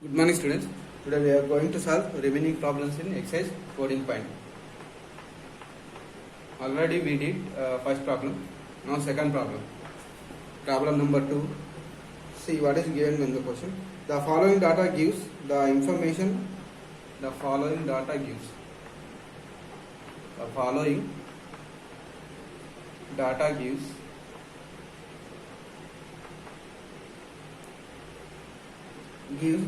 Good morning, students. Today we are going to solve remaining problems in exercise 14. Already we did first problem. Now second problem. Problem number 2. See what is given in the question. The following data gives the information. The following data gives. The following data gives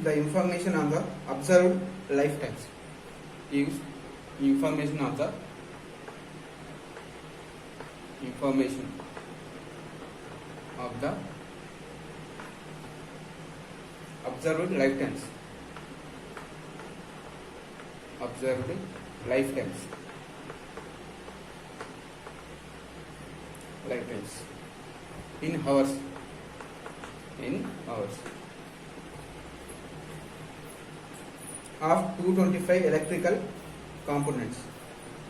the information on the observed lifetimes. Gives information of the observed lifetimes. Observed lifetimes. Lifetimes in hours. Of 225 electrical components.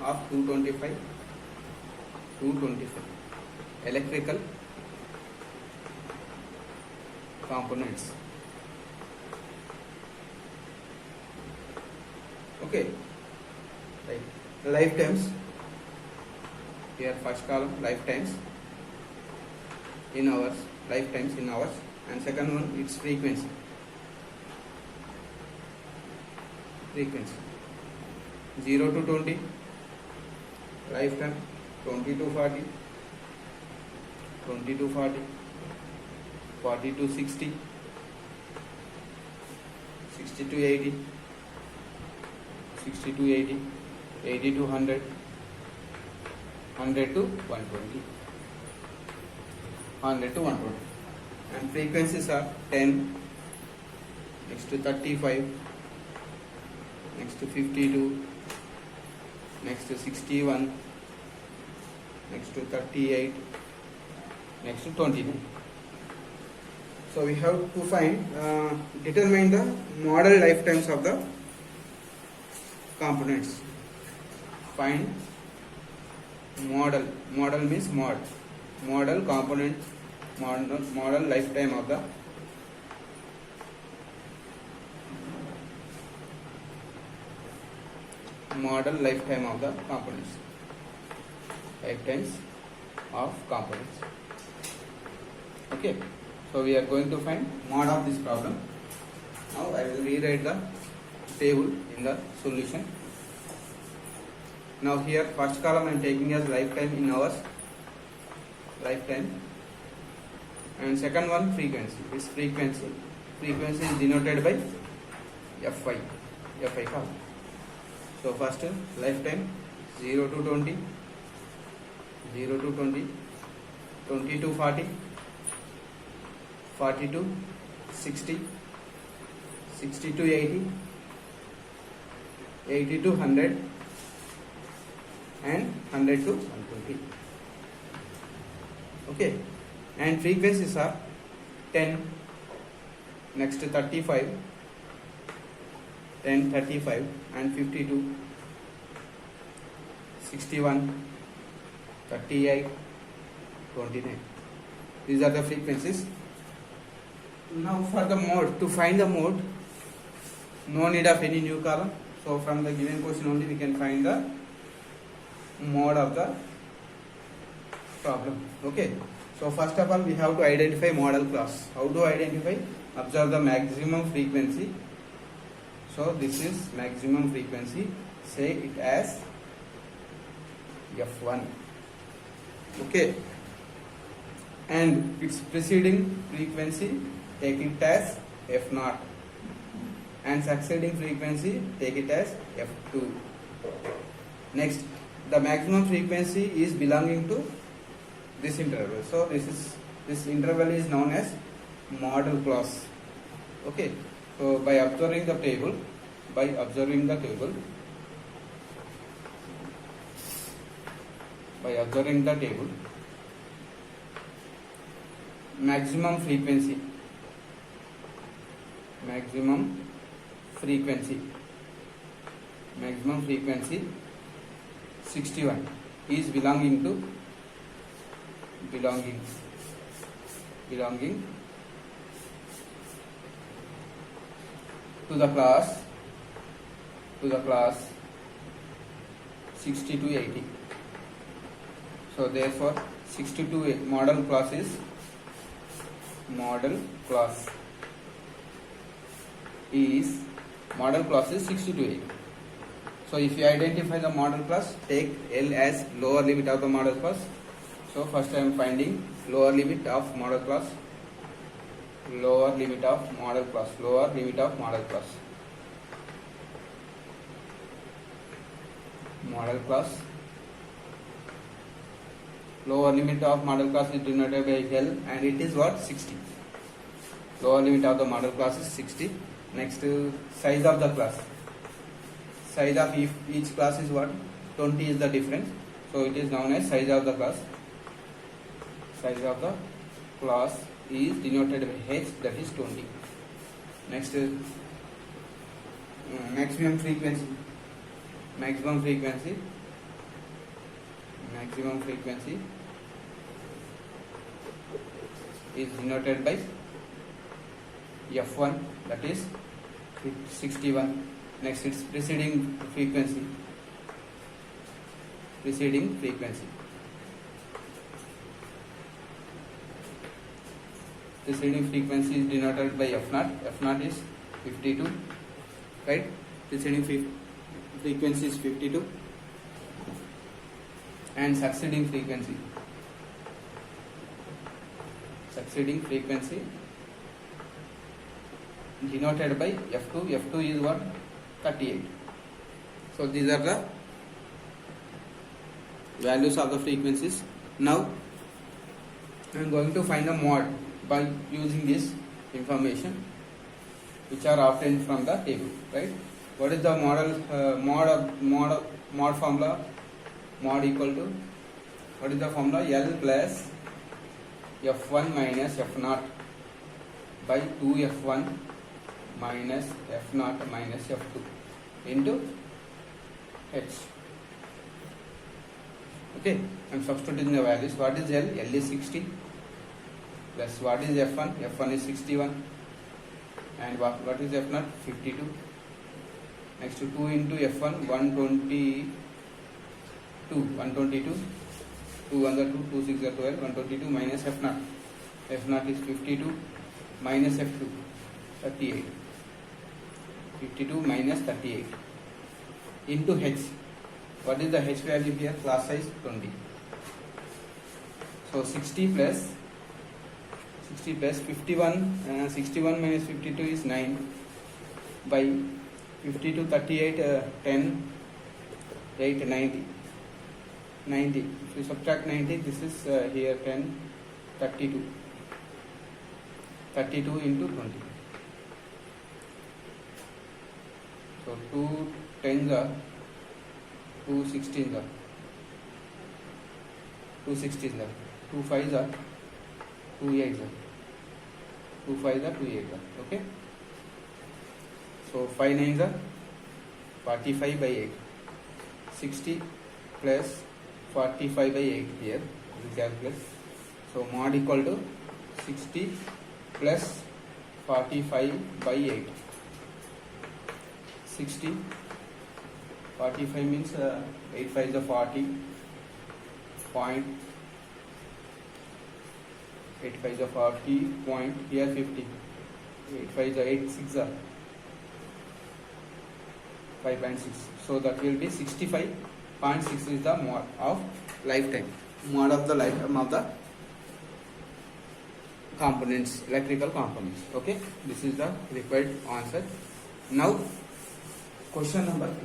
Of 225 electrical components. Okay, right. Lifetimes. Here first column lifetimes in hours. Lifetimes in hours, and second one its frequency. 0 to 20 lifetime, 20 to 40, 20 to 40, 40 to 60, 60 to 80, 60 to 80, 80 to 100, 100 to 120, 100 to 120, and frequencies are 10, next to 35, next to 52, next to 61, next to 38, next to 29. So we have to find, determine the model lifetimes of the components. Find model means model component, model lifetime of the components. Lifetimes of components. Okay, so we are going to find mod of this problem. Now I will rewrite the table in the solution. Now here first column I am taking as lifetime in hours, lifetime, and second one frequency. This frequency is denoted by Fi column. So first lifetime 0 to 20, 0 to 20, 20 to 40, 40 to 60, 60 to 80, 80 to 100, and 100 to 120. Okay, and frequencies are 10, next to 35, 10, 35, and 52, 61, 38, 29. These are the frequencies. Now for the mode, to find the mode, no need of any new column. So from the given question only we can find the mode of the problem. Okay. So first of all we have to identify model class. How to identify? Observe the maximum frequency. So this is maximum frequency. Say it as F1. Okay. And its preceding frequency, take it as F0. And succeeding frequency, take it as F2. Next, the maximum frequency is belonging to this interval. So this interval is known as model class. Okay. So by observing the table, maximum frequency 61 is belonging to to the class 60 to 80. So therefore 60 to 80 model class is model class is 60 to 80. So if you identify the model class, take L as lower limit of the model class. So first I am finding lower limit of model class. Lower limit of model class. Lower limit of model class. Model class. Lower limit of model class is denoted by L, and it is what? 60. Lower limit of the model class is 60. Next, size of the class. Size of each class is what? 20 is the difference. So it is known as size of the class. Size of the class is denoted by H, that is 20. Next, maximum frequency. Maximum frequency is denoted by F1, that is 61. Next, its preceding frequency. Preceding frequency is denoted by F0. F0 is 52, right? Preceding frequency is 52, and succeeding frequency denoted by F2. F2 is what? 38. So these are the values of the frequencies. Now I am going to find the mod by using this information which are obtained from the table, right? What is the mod formula? Mod equal to, what is the formula? L plus F1 minus F0 by 2F1 minus F0 minus F2 into H. Okay, I am substituting the values. What is L? L is 60 plus what is F1? F1 is 61, and what is F0? 52. Next, 2 into F1, 122, 2 1 2, 2 6 12, 122 minus F0. F0 is 52 minus F2, 38. 52 minus 38 into H. What is the H value here? Class size 20. So 60 plus 51, 61 minus 52 is 9 by 52, 38, 10, 8, 90. 90. If you subtract 90, this is here 10, 32. 32 into 20. So 2 10s are 2 16s are 2 16s are 2 5s are 2 8s are 2 5s are 2 8s are. Okay. So 5 9s are 45 by 8. 60 plus 45 by 8 here. We calculate. So mod equal to 60 plus 45 by 8. 60, 45 means 8 5 is 40. Point 8 5 is 40. Point here 50. 8 5 is 8 6 are 5.6. So that will be 65.6 is the mod of lifetime. Mod of the lifetime of the components, electrical components. Okay, this is the required answer. Now question number 3.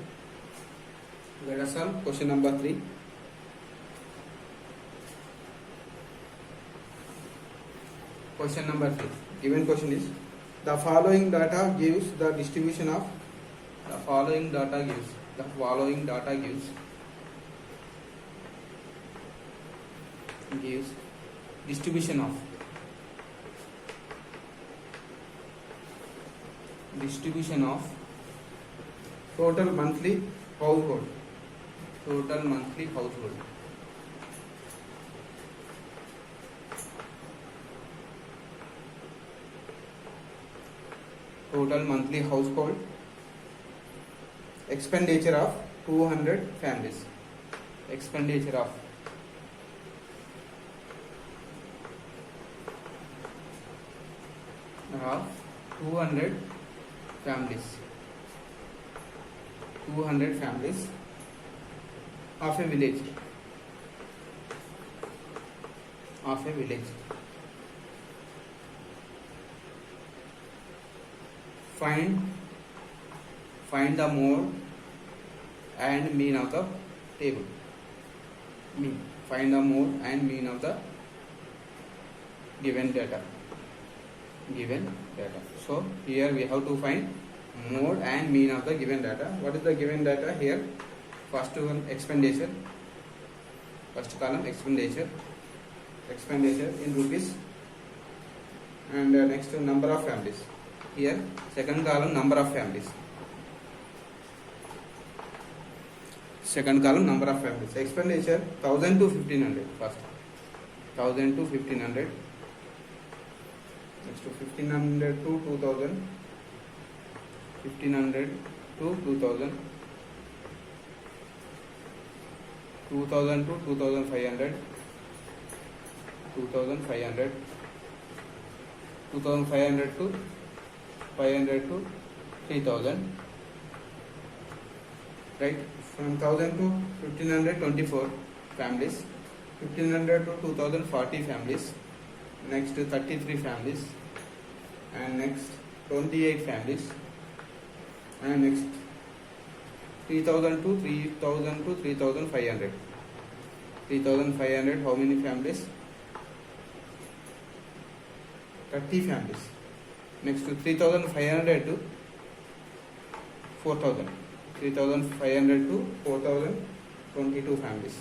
Let us solve question number 3. Question number 3. Given question is, the following data gives the distribution of gives distribution of total monthly household. Total monthly household. total monthly household expenditure of 200 families. Expenditure of 200 families. 200 families of a village. Of a village. Find the mode and mean of the table. Find the mode and mean of the given data. So here we have to find mode and mean of the given data. What is the given data here? First one, expenditure. First column, expenditure in rupees, and next number of families. Here second column, number of families. Second column, number of families. Expenditure 1000 to 1500. First 1000 to 1500. Next to 1500 to 2000. 1500 to 2000. 2000 to 2500. 2500. 2500 to 500 to 3000. Right? From 1000 to 1500, 24 families. 1500 to 2000, 40 families. Next 33 families. And next 28 families. And next 3000 to 3000 to 3500. 3500, how many families? 30 families. Next to 3500 to 4000. 3500 to 4000, 22 families.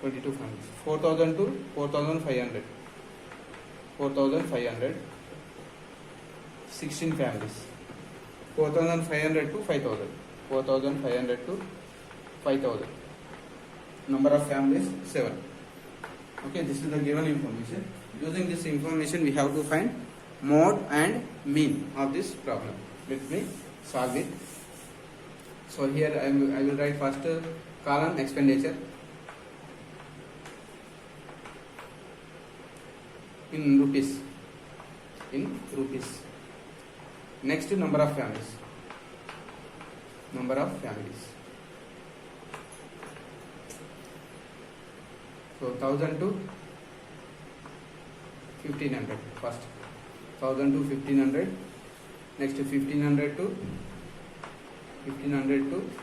22 families. 4000 to 4500. 4500, 16 families. 4500 to 5000. 4500 to 5000. Number of families 7. Okay, this is the given information. Using this information, we have to find mode and mean of this problem. Let me solve it. So here I will write first column, expenditure in rupees. Next, number of families. So 1000 to 1500 first. 1000 to 1500. Next 1500 to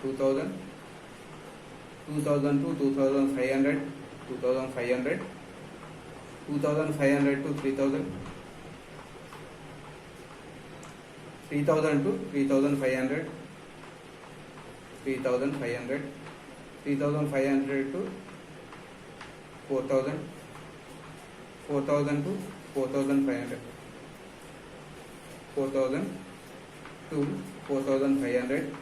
2000. 2000 to 2500. 2500. 2500 to 3000. 3000 to 3500. 3500. 3500 to 4000. 4000 to 4500. 4000 to 4500.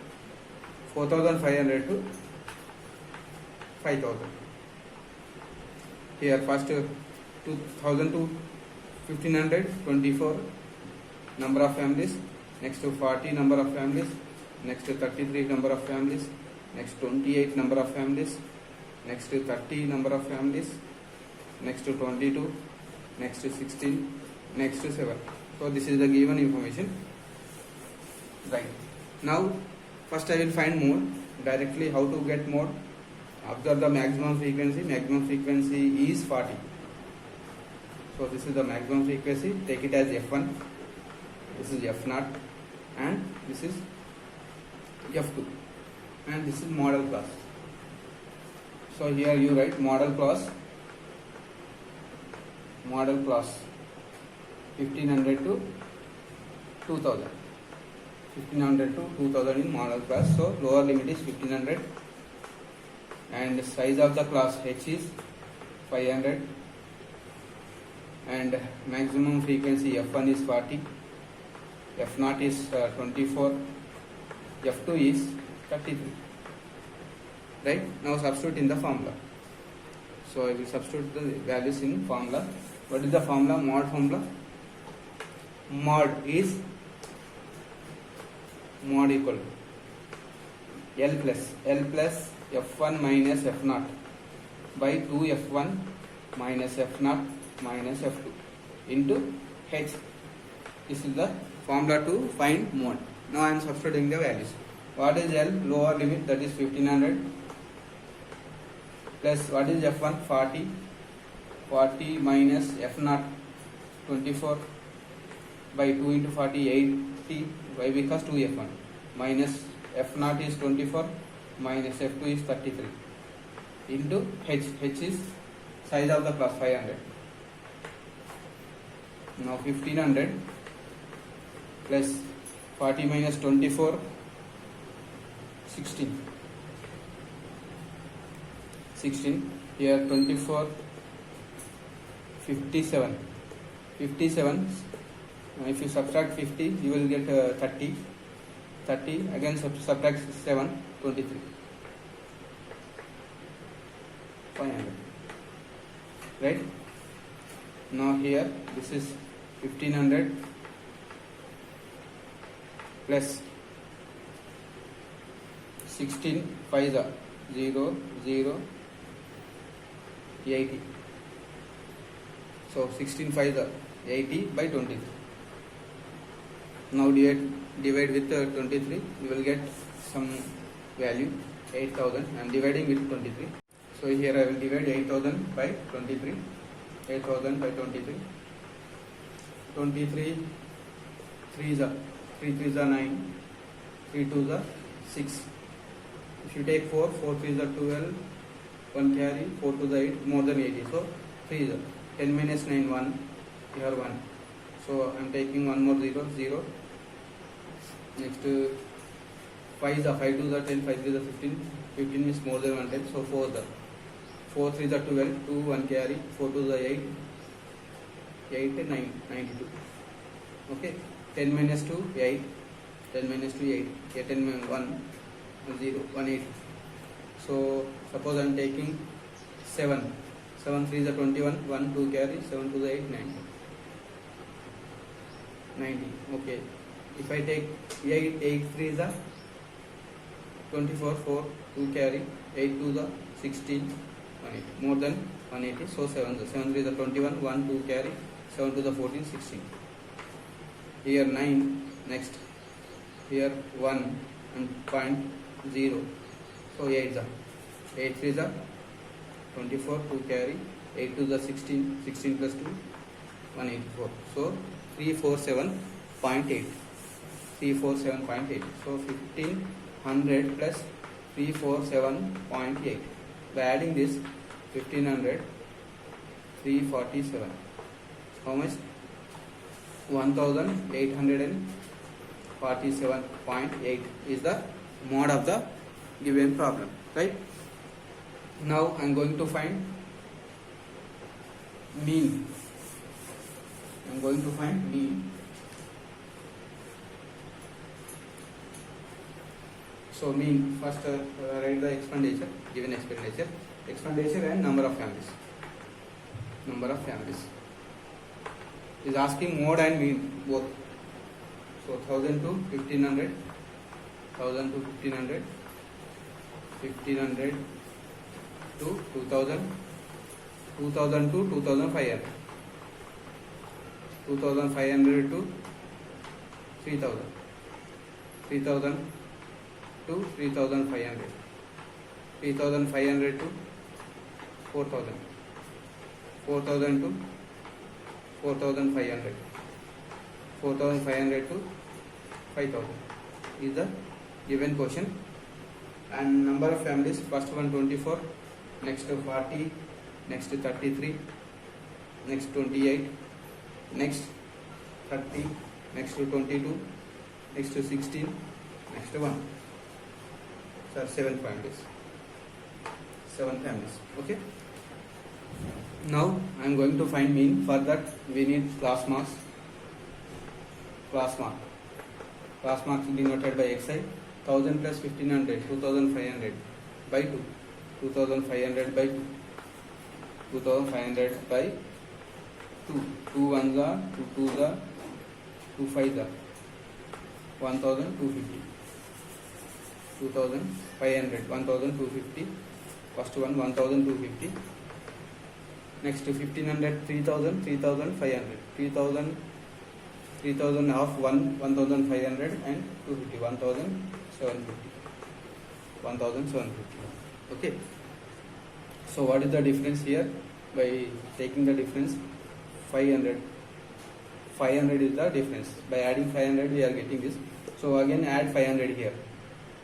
4500 to 5000. Here first 2000 to 1500, 24 number of families. Next to 40 number of families. Next to 33 number of families. Next 28 number of families. Next to 30 number of families. Next to 22. Next to 16. Next to 7. So this is the given information. Right. Now first I will find mode. Directly how to get mode? Observe the maximum frequency. Maximum frequency is 40. So this is the maximum frequency. Take it as F1. This is F0. And this is F2. And this is model class. So here you write model class. 1500 to 2000. 1500 to 2000 in model class. So lower limit is 1500. And the size of the class H is 500. And maximum frequency F1 is 40. F0 is 24. F2 is 33. Right? Now substitute in the formula. So I will substitute the values in formula. What is the formula? Mod formula. Mod is mod equal to L plus F1 minus F0 by 2 F1 minus F0 minus F2 into H. This is the formula to find mode. Now I am substituting the values. What is L? Lower limit, that is 1500, plus what is F1? 40 minus F0 24 by 2 into 40 80. Why? Because 2 F1 minus F0 is 24 minus F2 is 33 into H. H is size of the class 500. Now 1500 plus 40 minus 24 16 here 24 57 if you subtract 50 you will get 30 again subtract 7 23 500, right? Now here this is 1500 plus 16 5 0 0 80. So 16 5 80 by 23. Now divide with 23, you will get some value 8000. I am dividing with 23. So here I will divide 8000 by 23. 8000 by 23. 23 3 3s are 9, 3 2s are 6. If you take 4 3s are 12, 1 carry, 4 2s are 8, more than 80. So 3 is 10 minus 9 1, you have 1. So I am taking one more 0 0. Next 5 is 5 2s are 10, 5 3s are 15. 15 is more than 110. So 4 3s are 12, 2 1 carry, 4 2s are 8, 8 9 92. Okay. 10 minus 2 8, 10 minus 2 8, 10 minus 1 0 180. So suppose I am taking 7 3s are 21, 1 2 carry, 7 2s are 8 90. Okay. If I take 8 3s are 24, 4 2 carry, 8 2s are 16, 180, more than 180. So 7 3s are 21, 1 2 carry, 7 2s are 14, 16. Here 9, next here 1 and point 0. So 8 3s are 24, 2 carry, 8 2s are 16, 16 plus 2 184. So 347.8. So 1500 plus 347.8. By adding this 1500 347. How much? 1847.8 is the mode of the given problem, right? Now I am going to find mean. So mean, first write the expenditure, given expenditure and number of families. Is asking mode and mean both. So 1000 to 1500, 1000 to 1500, 1500 to 2000, 2000 to 2500, 2500 to 3000, 3000 to 3500, 3500 to 4000, 4000 to 4500, 4500 to 5000 is the given question. And number of families, first one 24, next 40, next 33, next 28, next 30, next 22, next 16, next 1. So 7 families. Okay. Now I am going to find mean. For that we need class marks. Class marks denoted by xi. 1000 plus 1500, 2500 by 2. 2500 by 2. 2500 by 2. 2 ones are, 2 twos are, 2 fives are. 1250. 2500, 1250. First one 1250. Next 1500, 3000, 3500, 3000 half 1500 and 250, 1750, 1750. Okay. So what is the difference here? By taking the difference 500 is the difference. By adding 500 we are getting this. So again add 500 here.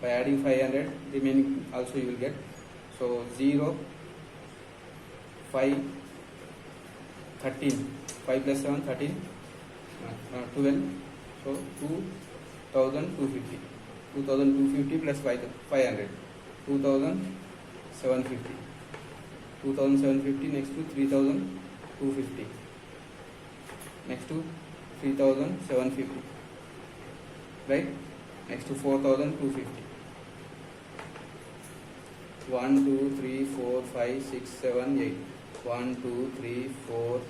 By adding 500 remaining also you will get. So 0, 5, 13, 5 plus 7, 13, 12. So 2250. 2250 plus 500, 2750. 2750 next to 3250. Next to 3750. Right? Next to 4250. 1, 2, 3, 4, 5, 6, 7, 8. 1, 2, 3, 4.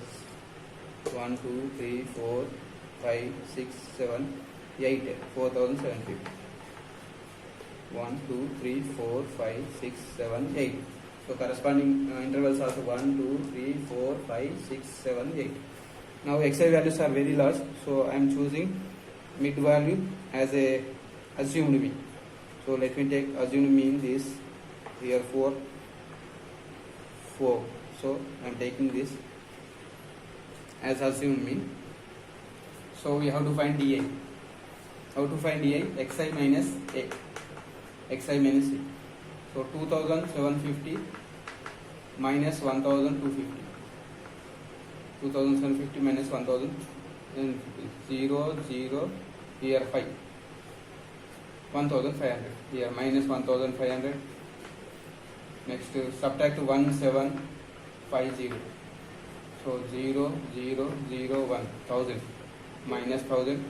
1, 2, 3, 4, 5, 6, 7, 8. 4750. 1, 2, 3, 4, 5, 6, 7, 8. So corresponding intervals also 1, 2, 3, 4, 5, 6, 7, 8. Now xi values are very large, so I am choosing mid value as a assumed mean. So let me take assumed mean this here 4. So I am taking this as assumed mean. So we have to find DI. How to find DI? Xi minus A. Xi minus A. So 2750 minus 1250. 2750 minus 1050. 0, 0, here 5. 1500. Here minus 1500. Next subtract 1750. So 0, 0, 0, 1. 1000. Minus 1000.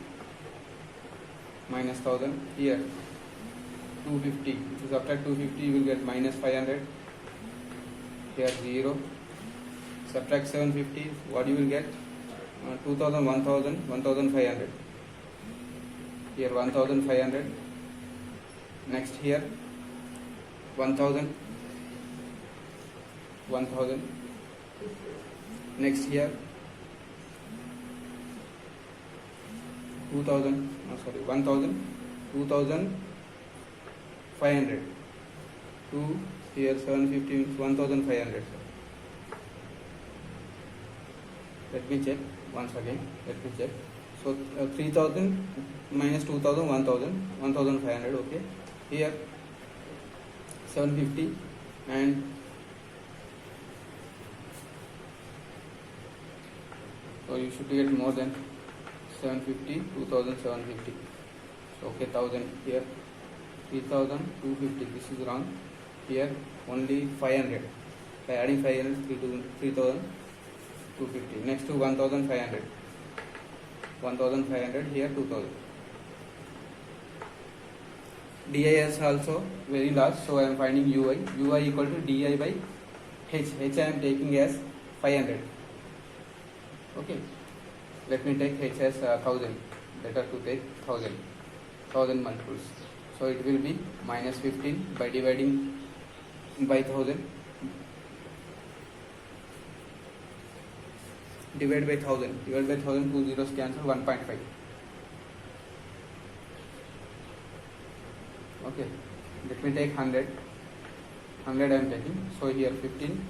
Minus 1000. Here 250. To subtract 250 you will get minus 500. Here 0. Subtract 750. What you will get? 2000, 1000, 1500. Here 1500. Next here 1000. 1000. Next here 2000. 1000. 2500. 2 here 750 means 1500. Let me check once again. Let me check. So 3000 minus 2000, 1000, 1500. Okay. Here 750 and so you should get more than 750, 2750. So okay, 1000 here. 3250. This is wrong. Here only 500. By adding 500, 3250. Next to 1500. 1500 here 2000. DI is also very large, so I am finding UI. UI equal to DI by H. H I am taking as 500. Okay. Let me take H as 1000. Better to take 1000. 1000 multiples. So it will be minus 15 by dividing by 1000. Divide by 1000. Divide by 1000, 2 zeros cancel, 1.5. Okay. Let me take 100. 100 I am taking. So here 15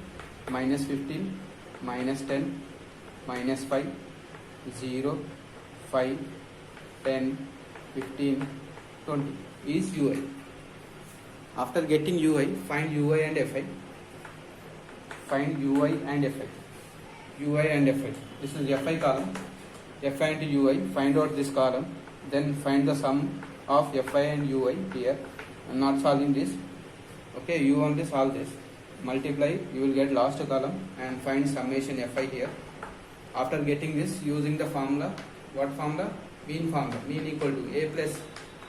minus 15 minus 10 minus 5 0 5 10 15 20 is UI. After getting UI, find UI and Fi. Find UI and Fi. UI and Fi. This is Fi column. Fi and UI. Find out this column. Then find the sum of Fi and UI here. I am not solving this. Okay, you only solve this. Multiply, you will get last column and find summation Fi here. After getting this, using the formula, what formula? Mean formula. Mean equal to A plus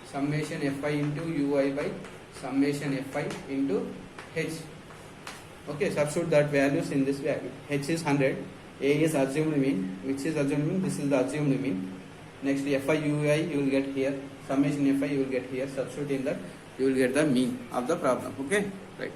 summation Fi into UI by summation Fi into H. Okay, substitute that values in this value. H is 100. A is assumed mean. Which is assumed mean? This is the assumed mean. Next Fi UI you will get here. summation fi you will get here. Substitute in that, you will get the mean of the problem. Okay, right.